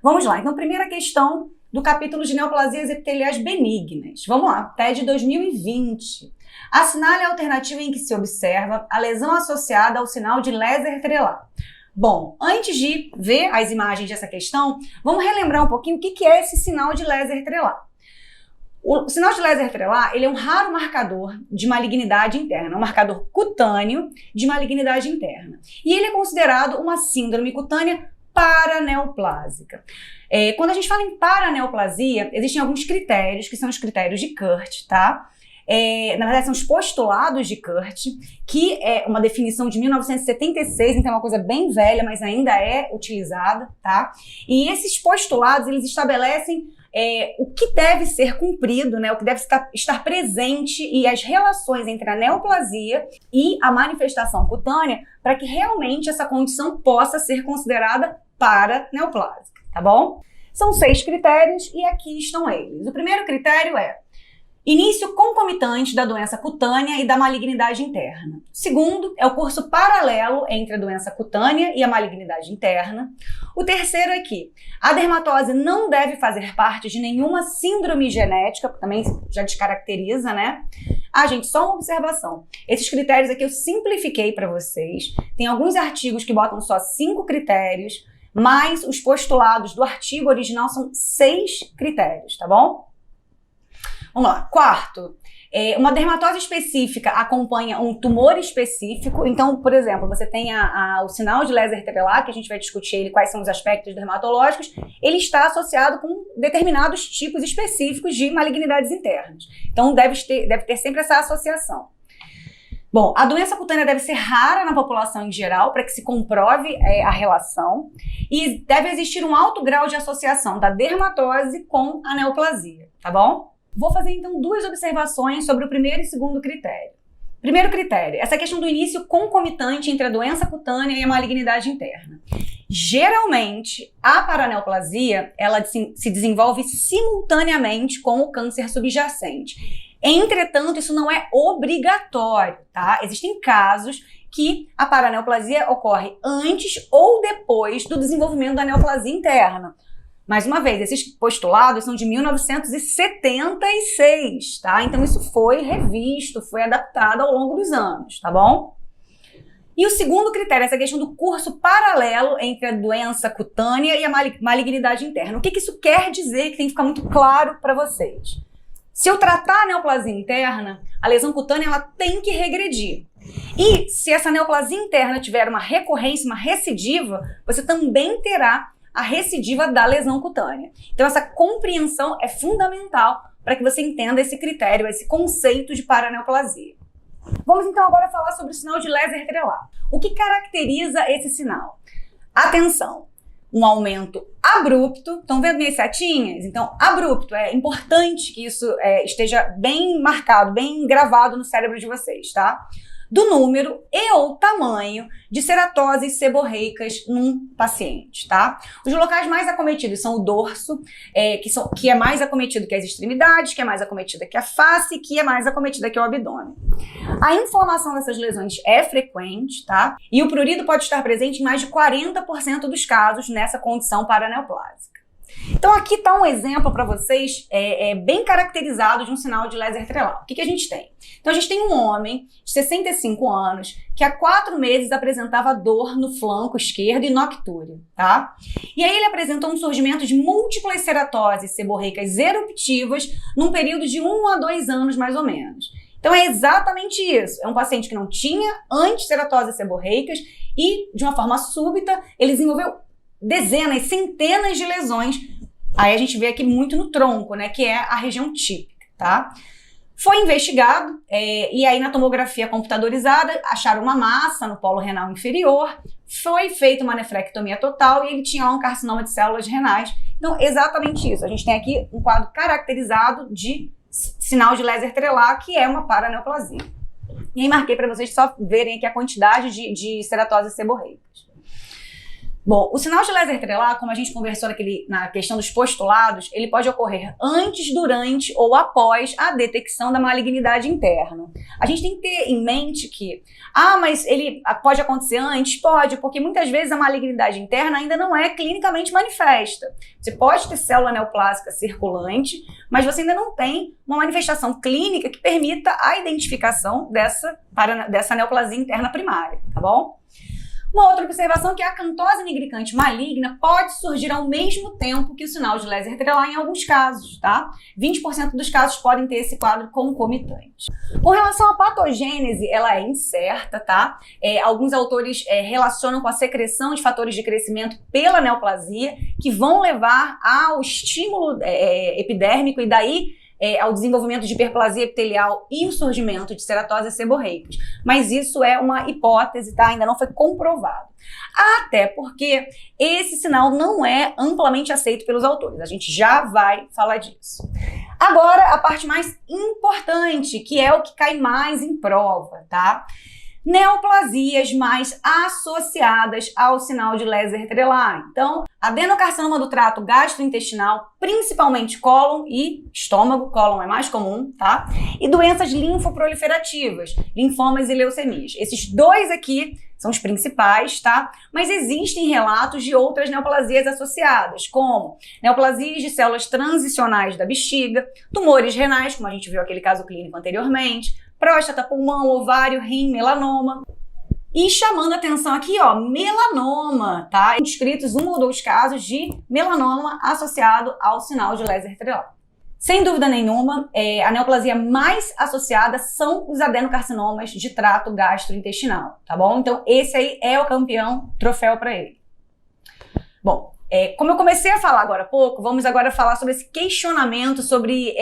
Vamos lá, então primeira questão do capítulo de neoplasias epiteliais benignas. Vamos lá, TED 2020. Assinale a alternativa em que se observa a lesão associada ao sinal de Leser-Trelat. Bom, antes de ver as imagens dessa questão, vamos relembrar um pouquinho o que é esse sinal de Leser-Trelat. O sinal de Leser-Trelat, ele é um raro marcador de malignidade interna, um marcador cutâneo de malignidade interna. E ele é considerado uma síndrome cutânea paraneoplásica. Quando a gente fala em paraneoplasia, existem alguns critérios, que são os critérios de Kurt, tá? Na verdade, são os postulados de Kurt, que é uma definição de 1976, então é uma coisa bem velha, mas ainda é utilizada, tá? E esses postulados, eles estabelecem o que deve ser cumprido, né? O que deve estar presente e as relações entre a neoplasia e a manifestação cutânea para que realmente essa condição possa ser considerada paraneoplásica, tá bom? São 6 critérios e aqui estão eles. O primeiro critério é início concomitante da doença cutânea e da malignidade interna. O segundo é o curso paralelo entre a doença cutânea e a malignidade interna. O terceiro é que a dermatose não deve fazer parte de nenhuma síndrome genética, também já descaracteriza, né? Gente, só uma observação. Esses critérios aqui eu simplifiquei para vocês. Tem alguns artigos que botam só 5 critérios, mas os postulados do artigo original são 6 critérios, tá bom? Vamos lá. Quarto, uma dermatose específica acompanha um tumor específico. Então, por exemplo, você tem o sinal de Leser-Trelat, que a gente vai discutir ele, quais são os aspectos dermatológicos, ele está associado com determinados tipos específicos de malignidades internas. Então, deve ter sempre essa associação. Bom, a doença cutânea deve ser rara na população em geral para que se comprove a relação e deve existir um alto grau de associação da dermatose com a neoplasia, tá bom? Vou fazer então 2 observações sobre o primeiro e segundo critério. Primeiro critério, essa questão do início concomitante entre a doença cutânea e a malignidade interna. Geralmente, a paraneoplasia, ela se desenvolve simultaneamente com o câncer subjacente. Entretanto, isso não é obrigatório, tá? Existem casos que a paraneoplasia ocorre antes ou depois do desenvolvimento da neoplasia interna. Mais uma vez, esses postulados são de 1976, tá? Então isso foi revisto, foi adaptado ao longo dos anos, tá bom? E o segundo critério, essa questão do curso paralelo entre a doença cutânea e a malignidade interna. O que isso quer dizer, que tem que ficar muito claro para vocês? Se eu tratar a neoplasia interna, a lesão cutânea ela tem que regredir. E se essa neoplasia interna tiver uma recorrência, uma recidiva, você também terá a recidiva da lesão cutânea. Então essa compreensão é fundamental para que você entenda esse critério, esse conceito de paraneoplasia. Vamos então agora falar sobre o sinal de Leser-Trelat. O que caracteriza esse sinal? Atenção, um aumento abrupto, estão vendo minhas setinhas? Então abrupto, é importante que isso esteja bem marcado, bem gravado no cérebro de vocês, tá? Do número e ou tamanho de ceratoses seborreicas num paciente, tá? Os locais mais acometidos são o dorso, que é mais acometido que as extremidades, que é mais acometida que a face, que é mais acometida que o abdômen. A inflamação dessas lesões é frequente, tá? E o prurido pode estar presente em mais de 40% dos casos nessa condição paraneoplásica. Então aqui está um exemplo para vocês bem caracterizado de um sinal de Leser-Trelat. O que a gente tem? Então a gente tem um homem de 65 anos que há 4 meses apresentava dor no flanco esquerdo e noctúria, tá? E aí ele apresentou um surgimento de múltiplas ceratoses seborreicas eruptivas num período de 1 a 2 anos mais ou menos. Então é exatamente isso. É um paciente que não tinha antes ceratoses seborreicas e de uma forma súbita ele desenvolveu dezenas, centenas de lesões. Aí a gente vê aqui muito no tronco, né, que é a região típica, tá? Foi investigado e aí na tomografia computadorizada acharam uma massa no polo renal inferior, foi feita uma nefrectomia total e ele tinha lá um carcinoma de células renais. Então, exatamente isso. A gente tem aqui um quadro caracterizado de sinal de Leser-Trelat, que é uma paraneoplasia. E aí marquei para vocês só verem aqui a quantidade de ceratoses seborreicas. Bom, o sinal de Leser-Trelat, como a gente conversou na questão dos postulados, ele pode ocorrer antes, durante ou após a detecção da malignidade interna. A gente tem que ter em mente que, mas ele pode acontecer antes? Pode, porque muitas vezes a malignidade interna ainda não é clinicamente manifesta. Você pode ter célula neoplásica circulante, mas você ainda não tem uma manifestação clínica que permita a identificação dessa neoplasia interna primária, tá bom? Uma outra observação é que a acantose nigricante maligna pode surgir ao mesmo tempo que o sinal de Leser-Trelat em alguns casos, tá? 20% dos casos podem ter esse quadro concomitante. Com relação à patogênese, ela é incerta, tá? Alguns autores relacionam com a secreção de fatores de crescimento pela neoplasia, que vão levar ao estímulo epidérmico e daí ao desenvolvimento de hiperplasia epitelial e o surgimento de ceratoses seborreicas. Mas isso é uma hipótese, tá? Ainda não foi comprovado. Até porque esse sinal não é amplamente aceito pelos autores. A gente já vai falar disso. Agora, a parte mais importante, que é o que cai mais em prova, tá? Neoplasias mais associadas ao sinal de Leser-Trelat. Então, adenocarcinoma do trato gastrointestinal, principalmente cólon e estômago, cólon é mais comum, tá? E doenças linfoproliferativas, linfomas e leucemias. Esses dois aqui são os principais, tá? Mas existem relatos de outras neoplasias associadas, como neoplasias de células transicionais da bexiga, tumores renais, como a gente viu aquele caso clínico anteriormente, próstata, pulmão, ovário, rim, melanoma. E chamando a atenção aqui, ó, melanoma, tá? Descritos 1 ou 2 casos de melanoma associado ao sinal de Leser-Trelat. Sem dúvida nenhuma, a neoplasia mais associada são os adenocarcinomas de trato gastrointestinal, tá bom? Então esse aí é o campeão, troféu para ele. Bom, como eu comecei a falar agora há pouco, vamos agora falar sobre esse questionamento sobre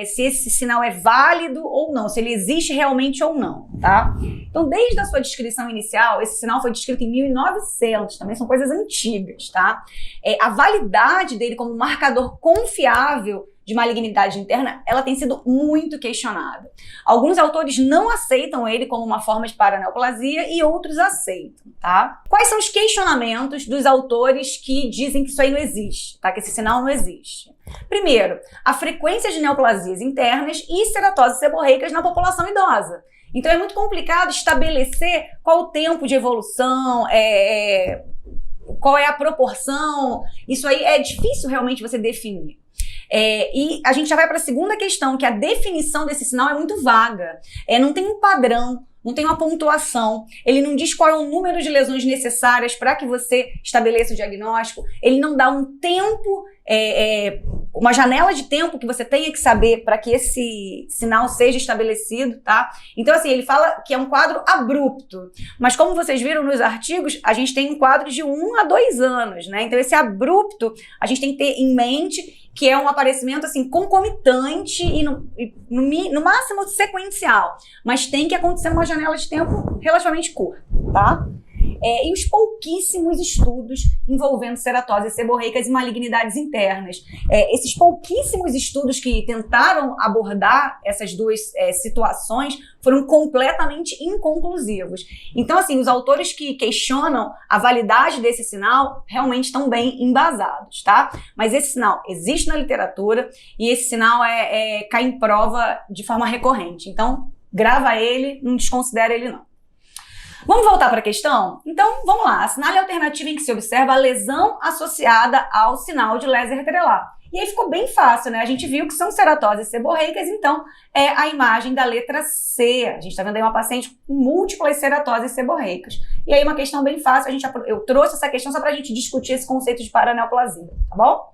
se esse sinal é válido ou não, se ele existe realmente ou não, tá? Então, desde a sua descrição inicial, esse sinal foi descrito em 1900, também são coisas antigas, tá? A validade dele como marcador confiável de malignidade interna, ela tem sido muito questionada. Alguns autores não aceitam ele como uma forma de paraneoplasia e outros aceitam, tá? Quais são os questionamentos dos autores que dizem que isso aí não existe, tá? Que esse sinal não existe? Primeiro, a frequência de neoplasias internas e ceratoses seborreicas na população idosa. Então é muito complicado estabelecer qual o tempo de evolução, qual é a proporção. Isso aí é difícil realmente você definir. E a gente já vai para a segunda questão, que a definição desse sinal é muito vaga. Não tem um padrão, não tem uma pontuação, ele não diz qual é o número de lesões necessárias para que você estabeleça o diagnóstico, ele não dá um tempo, uma janela de tempo que você tenha que saber para que esse sinal seja estabelecido, tá? Então, assim, ele fala que é um quadro abrupto, mas como vocês viram nos artigos, a gente tem um quadro de 1 a 2 anos, né? Então, esse abrupto, a gente tem que ter em mente que é um aparecimento, assim, concomitante e no máximo sequencial, mas tem que acontecer numa janela de tempo relativamente curta, tá? E os pouquíssimos estudos envolvendo ceratoses seborreicas e malignidades internas. Esses pouquíssimos estudos que tentaram abordar essas duas situações foram completamente inconclusivos. Então, assim, os autores que questionam a validade desse sinal realmente estão bem embasados, tá? Mas esse sinal existe na literatura e esse sinal cai em prova de forma recorrente. Então, grava ele, não desconsidera ele não. Vamos voltar para a questão? Então, vamos lá. Assinale a alternativa em que se observa a lesão associada ao sinal de Leser-Trelat. E aí ficou bem fácil, né? A gente viu que são ceratoses seborreicas, então é a imagem da letra C. A gente está vendo aí uma paciente com múltiplas ceratoses seborreicas. E aí uma questão bem fácil, eu trouxe essa questão só para a gente discutir esse conceito de paraneoplasia, tá bom?